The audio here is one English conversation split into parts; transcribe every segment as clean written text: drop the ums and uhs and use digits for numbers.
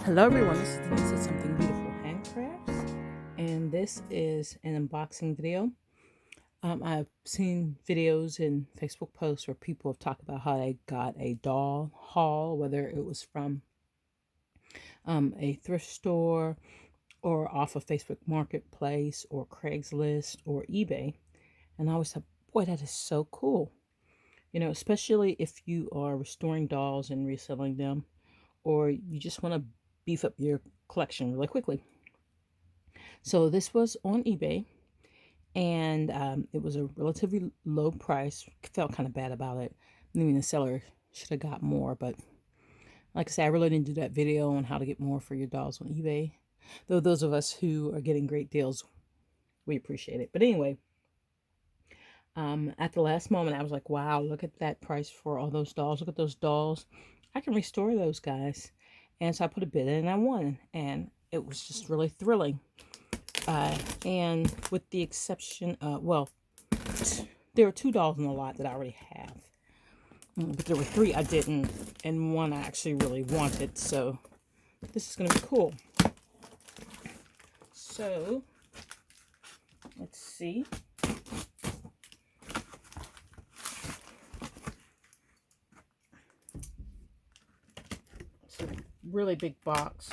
Hello everyone, this is Denise at Something Beautiful Handcrafts, and this is an unboxing video. I've seen videos and Facebook posts where people have talked about how they got a doll haul, whether it was from a thrift store or off of Facebook Marketplace or Craigslist or eBay. And I always thought, boy, that is so cool. You know, especially if you are restoring dolls and reselling them, or you just want to beef up your collection really quickly. So this was on eBay, and it was a relatively low price. Felt kind of bad about it. I mean, the seller should have got more, but like I said, I really didn't do that video on how to get more for your dolls on eBay. Though those of us who are getting great deals, we appreciate it. But anyway, at the last moment, I was like, wow, look at that price for all those dolls. Look at those dolls. I can restore those guys. And so I put a bid in and I won. And it was just really thrilling. And with the exception of, well, there were 2 dolls in the lot that I already have. But there were 3 I didn't. And 1 I actually really wanted. So this is going to be cool. So, let's see. It's a really big box.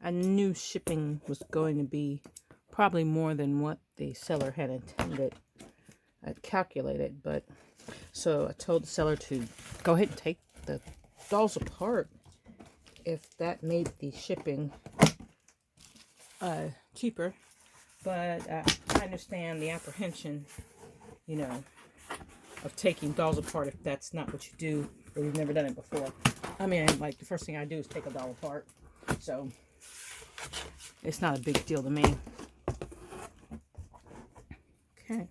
I knew shipping was going to be probably more than what the seller had intended. I'd calculated, but so I told the seller to go ahead and take the dolls apart if that made the shipping cheaper. But I understand the apprehension, you know, of taking dolls apart if that's not what you do or you've never done it before. I mean, like, the first thing I do is take a doll apart, so it's not a big deal to me. Okay.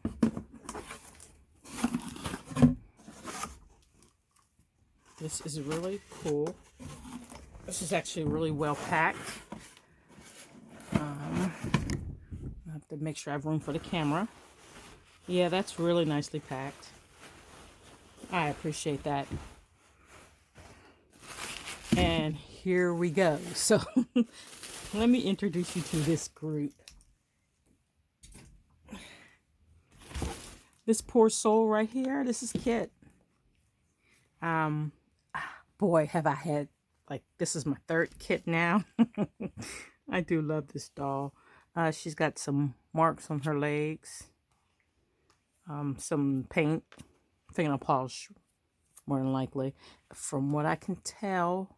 This is really cool. This is actually really well packed. I have to make sure I have room for the camera. Yeah, that's really nicely packed. I appreciate that. And here we go. So let me introduce you to this group. This poor soul right here, this is Kit. Boy, have I had, like, this is my 3rd Kit now. I do love this doll. She's got some marks on her legs. Some paint, fingernail polish, more than likely. From what I can tell,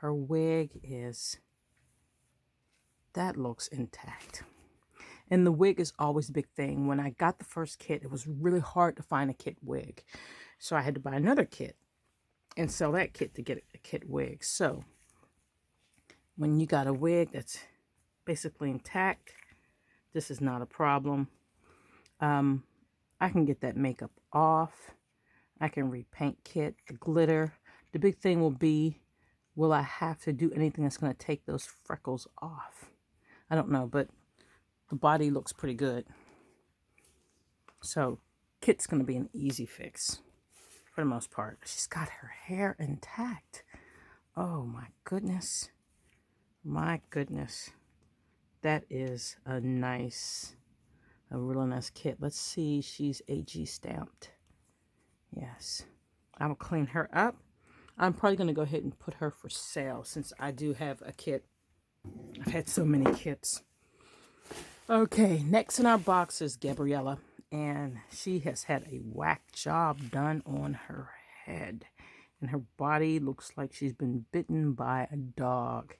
her wig is, that looks intact. And the wig is always a big thing. When I got the first kit, it was really hard to find a kit wig. So I had to buy another kit and sell that kit to get a kit wig. So when you got a wig that's basically intact, this is not a problem. I can get that makeup off. I can repaint Kit, the glitter. The big thing will be, will I have to do anything that's going to take those freckles off? I don't know, but the body looks pretty good. So Kit's going to be an easy fix for the most part. She's got her hair intact. Oh my goodness. My goodness. That is a really nice Kit. Let's see, she's AG stamped. Yes. I will clean her up. I'm probably going to go ahead and put her for sale since I do have a kit. I've had so many kits. Okay, next in our box is Gabriella. And she has had a whack job done on her head. And her body looks like she's been bitten by a dog.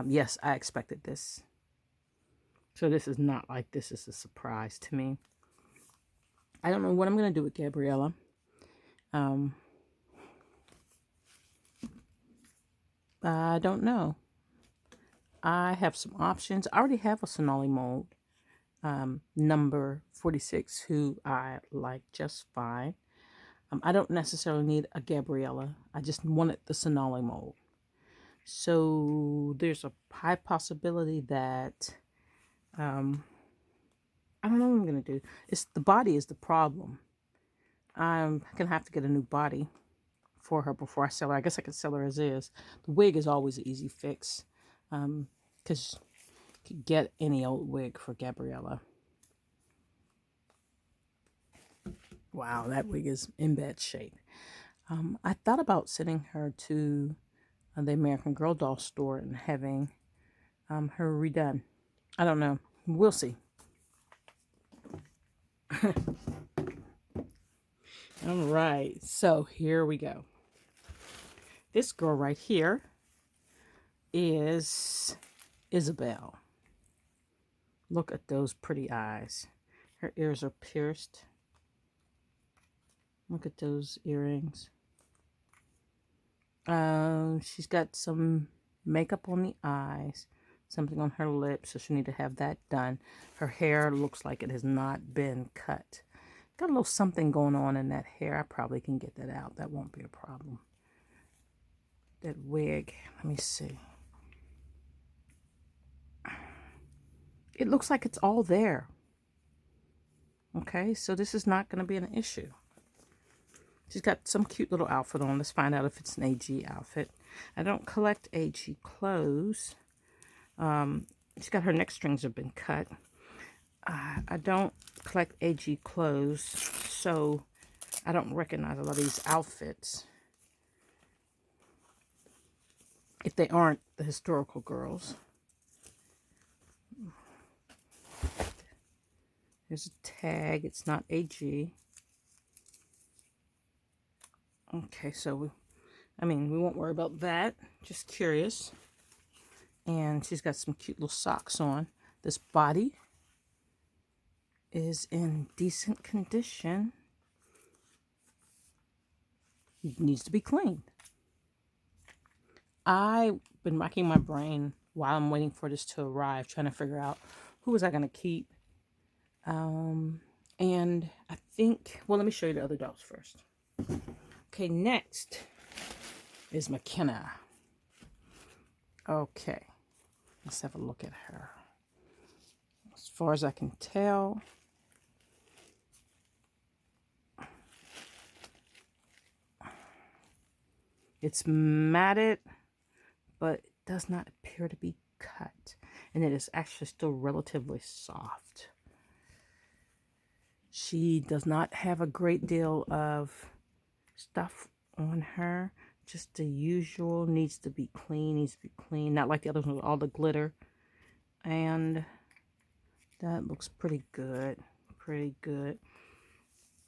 Yes, I expected this. So this is not like this is a surprise to me. I don't know what I'm going to do with Gabriella. I don't know. I have some options. I already have a Sonali mold. Number 46, who I like just fine. I don't necessarily need a Gabriella. I just wanted the Sonali mold. So there's a high possibility that I don't know what I'm gonna do. It's the body is the problem. I'm gonna have to get a new body for her before I sell her. I guess I could sell her as is. The wig is always an easy fix, because you could get any old wig for Gabriella. Wow, that wig is in bad shape. I thought about sending her to the American Girl doll store and having her redone. I don't know. We'll see. All right, so here we go. This girl right here is Isabel. Look at those pretty eyes. Her ears are pierced. Look at those earrings. She's got some makeup on the eyes, something on her lips, so she'll need to have that done. Her hair looks like it has not been cut. Got a little something going on in that hair. I probably can get that out. That won't be a problem. That wig, let me see. It looks like it's all there. Okay, so this is not going to be an issue. She's got some cute little outfit on. Let's find out if it's an AG outfit. I don't collect AG clothes. She's got her neck strings have been cut. I don't collect AG clothes, so I don't recognize a lot of these outfits if they aren't the historical girls. There's a tag. It's not AG. Okay, so we won't worry about that. Just curious. And she's got some cute little socks on. This body is in decent condition. It needs to be cleaned. I've been racking my brain while I'm waiting for this to arrive, trying to figure out who was I going to keep. And I think, well, let me show you the other dolls first. Okay, next is McKenna. Okay, let's have a look at her. As far as I can tell, it's matted, but it does not appear to be cut. And it is actually still relatively soft. She does not have a great deal of stuff on her. Just the usual. Needs to be clean. Not like the others with all the glitter. And that looks pretty good. Pretty good.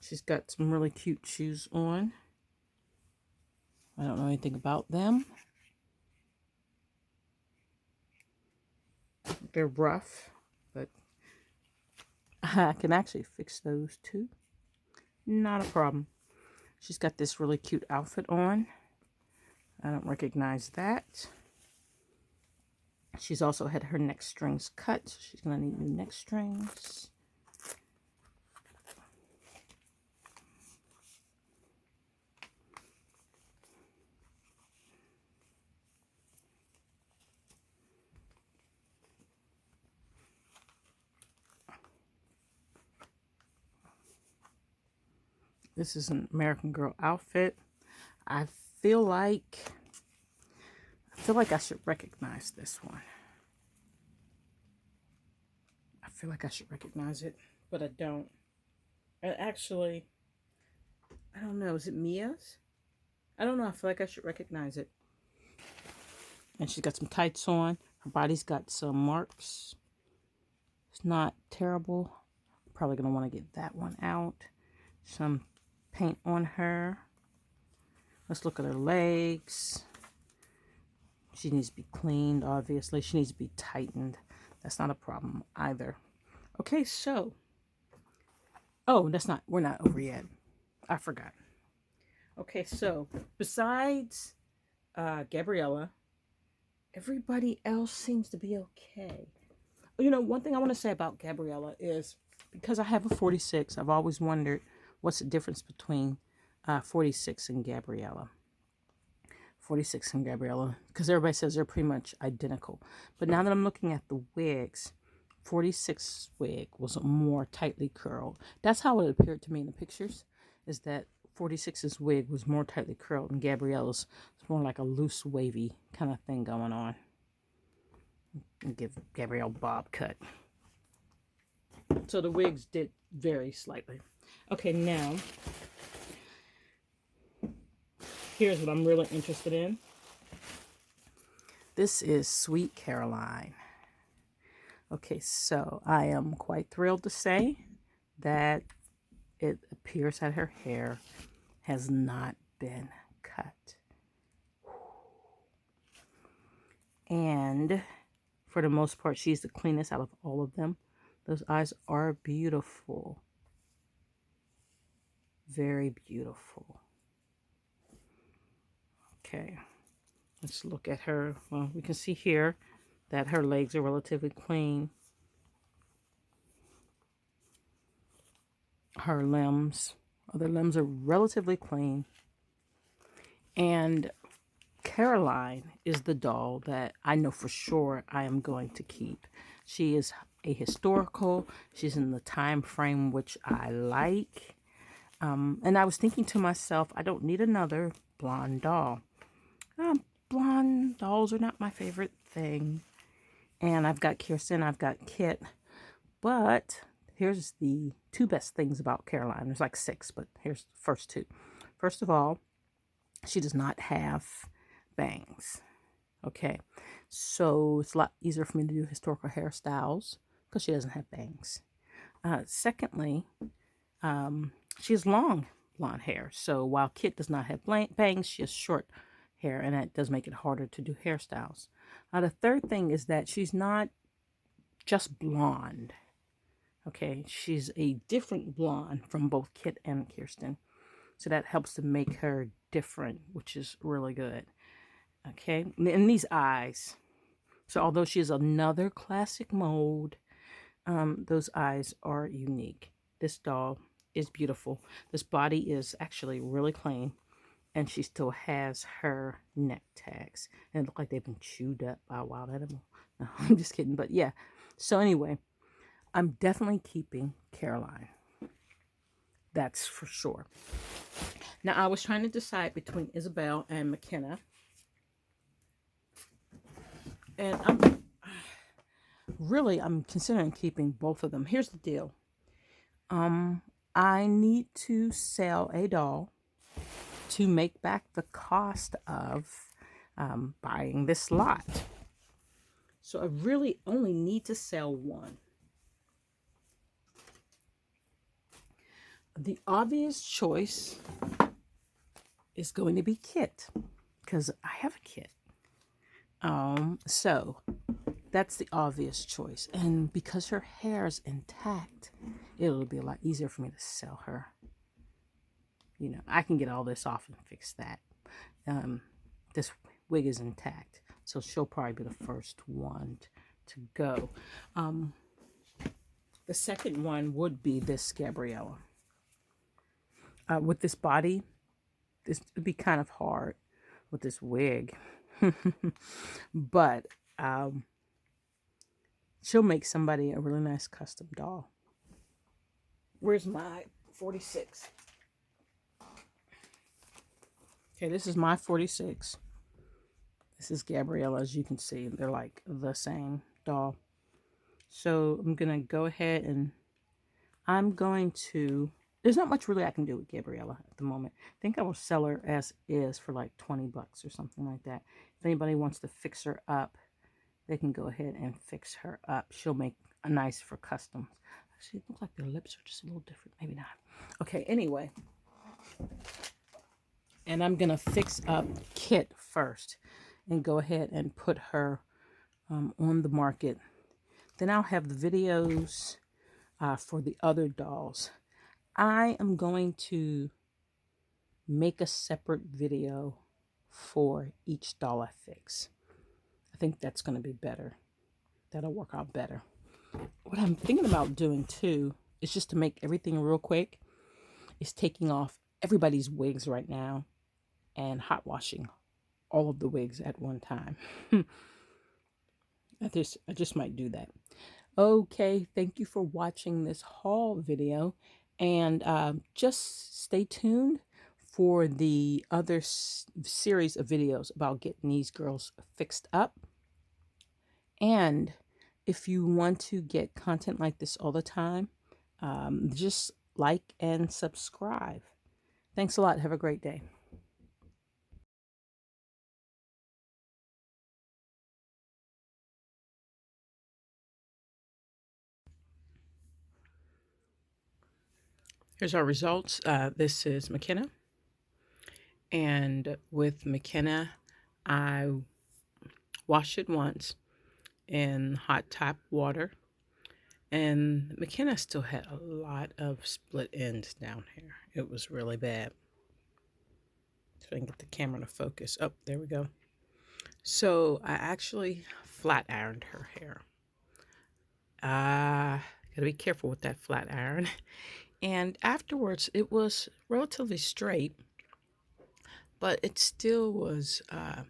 She's got some really cute shoes on. I don't know anything about them. They're rough, but I can actually fix those too. Not a problem. She's got this really cute outfit on. I don't recognize that. She's also had her neck strings cut, so she's going to need new neck strings. This is an American Girl outfit. I feel like I should recognize this one. I feel like I should recognize it, but I don't. Actually, I don't know. Is it Mia's? I don't know. I feel like I should recognize it. And she's got some tights on. Her body's got some marks. It's not terrible. Probably going to want to get that one out. Some paint on her. Let's look at her legs. She needs to be cleaned, obviously. She needs to be tightened. That's not a problem either. Okay, so. Oh, we're not over yet. I forgot. Okay, so besides Gabriella, everybody else seems to be okay. You know, one thing I want to say about Gabriella is because I have a 46, I've always wondered what's the difference between 46 and Gabriella. 46 and Gabriella, because everybody says they're pretty much identical. But now that I'm looking at the wigs, 46 wig was more tightly curled. That's how it appeared to me in the pictures, is that 46's wig was more tightly curled, and Gabriella's was more like a loose, wavy kind of thing going on. And give Gabrielle bob cut. So the wigs did vary slightly. Okay, now here's what I'm really interested in. This is Sweet Caroline. Okay, so I am quite thrilled to say that it appears that her hair has not been cut. And for the most part, she's the cleanest out of all of them. Those eyes are beautiful. Very beautiful. Okay, let's look at her. Well, we can see here that her legs are relatively clean. Her limbs, other limbs are relatively clean. And Caroline is the doll that I know for sure I am going to keep. She is a historical. She's in the time frame which I like. And I was thinking to myself, I don't need another blonde doll. Blonde dolls are not my favorite thing. And I've got Kirsten, I've got Kit. But here's the two best things about Caroline. There's like 6, but here's the first 2. First of all, she does not have bangs. Okay, so it's a lot easier for me to do historical hairstyles because she doesn't have bangs. Secondly, she has long blonde hair. So while Kit does not have bangs, she has short hair, and that does make it harder to do hairstyles. The third thing is that she's not just blonde. Okay, she's a different blonde from both Kit and Kirsten. So that helps to make her different, which is really good. Okay, and these eyes. So although she is another classic mold, those eyes are unique. This doll is beautiful. This body is actually really clean. And she still has her neck tags. And it looks like they've been chewed up by a wild animal. No, I'm just kidding. But yeah. So anyway, I'm definitely keeping Caroline. That's for sure. Now, I was trying to decide between Isabel and McKenna. And I'm considering keeping both of them. Here's the deal. I need to sell a doll to make back the cost of buying this lot. So I really only need to sell one. The obvious choice is going to be Kit, because I have a Kit. So that's the obvious choice. And because her hair is intact, it'll be a lot easier for me to sell her. You know, I can get all this off and fix that. This wig is intact, so she'll probably be the first one to go. The second one would be this Gabriella. With this body, this would be kind of hard with this wig. But she'll make somebody a really nice custom doll. Where's my 46? Okay, this is my 46. This is Gabriella, as you can see. They're like the same doll. So I'm going to go ahead and there's not much really I can do with Gabriella at the moment. I think I will sell her as is for like 20 bucks or something like that. If anybody wants to fix her up, they can go ahead and fix her up. She'll make a nice for customs. Actually, it looks like their lips are just a little different. Maybe not. Okay, anyway. And I'm going to fix up Kit first and go ahead and put her on the market. Then I'll have the videos for the other dolls. I am going to make a separate video for each doll I fix. I think that's going to be better. That'll work out better. What I'm thinking about doing too is just to make everything real quick is taking off everybody's wigs right now and hot washing all of the wigs at one time. I just might do that. Okay, thank you for watching this haul video, and just stay tuned for the other series of videos about getting these girls fixed up. And if you want to get content like this all the time, just like and subscribe. Thanks a lot. Have a great day. Here's our results. This is McKenna. And with McKenna, I washed it once in hot tap water. And McKenna still had a lot of split ends down here. It was really bad. So I can get the camera to focus. Oh, there we go. So I actually flat ironed her hair. Gotta be careful with that flat iron. And afterwards, it was relatively straight, but it still was, and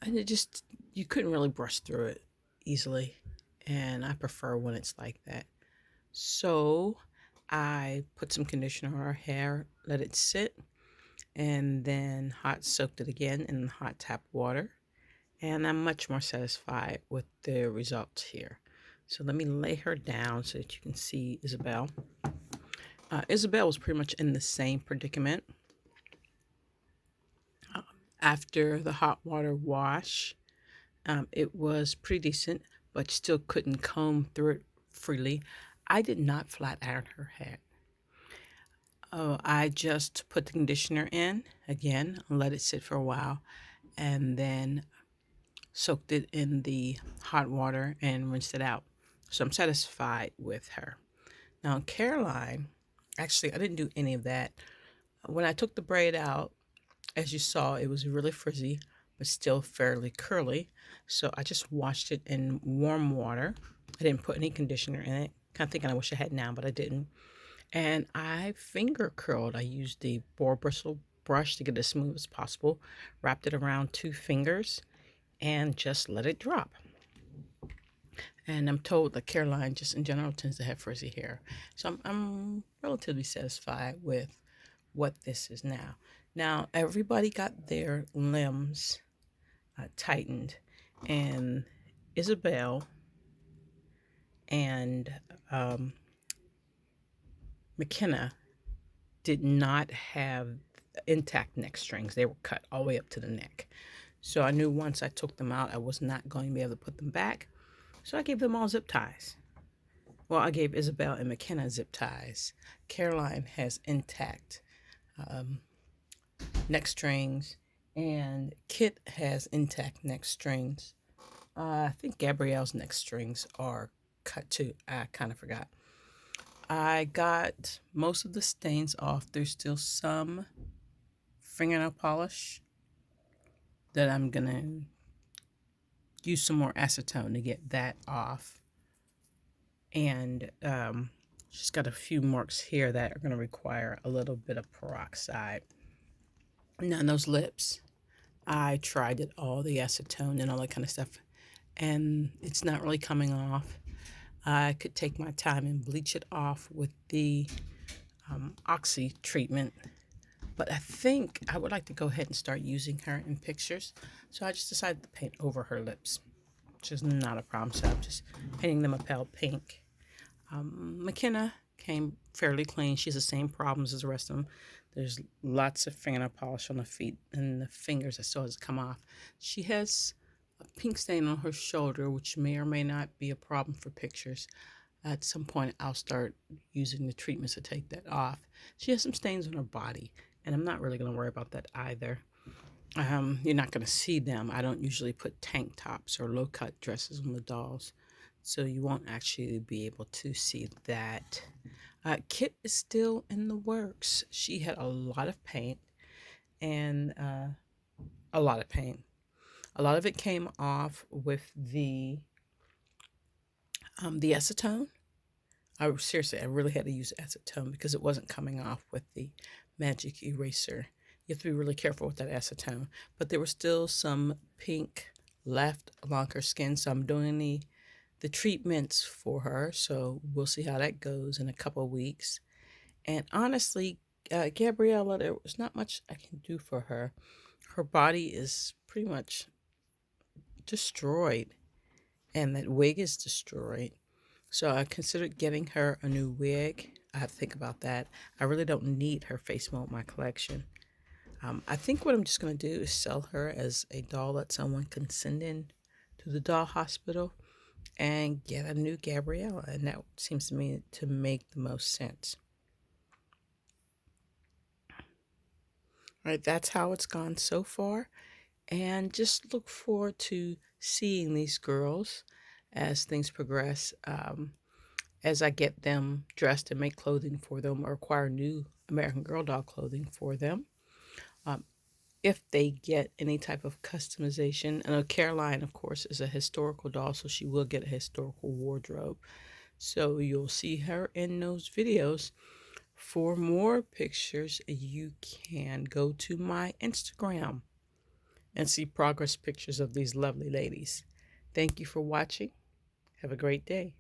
it just, you couldn't really brush through it easily. And I prefer when it's like that. So I put some conditioner on her hair, let it sit, and then hot soaked it again in hot tap water. And I'm much more satisfied with the results here. So let me lay her down so that you can see Isabel. Isabel was pretty much in the same predicament. After the hot water wash, it was pretty decent, but still couldn't comb through it freely. I did not flat iron her hair. I just put the conditioner in again, let it sit for a while, and then soaked it in the hot water and rinsed it out. So I'm satisfied with her. Now, Caroline, actually, I didn't do any of that. When I took the braid out, as you saw, it was really frizzy, but still fairly curly. So I just washed it in warm water. I didn't put any conditioner in it. Kind of thinking I wish I had now, but I didn't. And I finger curled. I used the boar bristle brush to get it as smooth as possible. Wrapped it around 2 fingers and just let it drop. And I'm told that Caroline just in general tends to have frizzy hair. So I'm relatively satisfied with what this is now. Now, everybody got their limbs tightened. And Isabel and McKenna did not have intact neck strings. They were cut all the way up to the neck. So I knew once I took them out, I was not going to be able to put them back. So I gave them all zip ties. Well, I gave Isabel and McKenna zip ties. Caroline has intact neck strings, and Kit has intact neck strings. I think Gabrielle's neck strings are cut too. I kind of forgot. I got most of the stains off. There's still some fingernail polish that I'm going to use some more acetone to get that off. And she's got a few marks here that are going to require a little bit of peroxide. Now, those lips, I tried it all, the acetone and all that kind of stuff, and it's not really coming off. I could take my time and bleach it off with the Oxy treatment, but I think I would like to go ahead and start using her in pictures. So I just decided to paint over her lips, which is not a problem. So I'm just painting them a pale pink. McKenna came fairly clean. She has the same problems as the rest of them. There's lots of fingernail polish on the feet and the fingers that still has to come off. She has a pink stain on her shoulder, which may or may not be a problem for pictures. At some point, I'll start using the treatments to take that off. She has some stains on her body, and I'm not really going to worry about that either. You're not going to see them. I don't usually put tank tops or low-cut dresses on the dolls, so you won't actually be able to see that. Kit is still in the works. She had a lot of paint, and a lot of paint. A lot of it came off with the acetone. I really had to use acetone because it wasn't coming off with the magic eraser. You have to be really careful with that acetone. But there was still some pink left along her skin, so I'm doing the treatments for her. So we'll see how that goes in a couple of weeks. And honestly, Gabriella, there was not much I can do for her. Her body is pretty much destroyed, and that wig is destroyed. So I considered getting her a new wig. I have to think about that. I really don't need her face mold in my collection. I think what I'm just going to do is sell her as a doll that someone can send in to the doll hospital and get a new Gabriella. And that seems to me to make the most sense. All right, that's how it's gone so far. And just look forward to seeing these girls as things progress. As I get them dressed and make clothing for them or acquire new American Girl doll clothing for them. Um, if they get any type of customization, and Caroline, of course, is a historical doll, so she will get a historical wardrobe. So you'll see her in those videos. For more pictures, you can go to my Instagram and see progress pictures of these lovely ladies. Thank you for watching. Have a great day.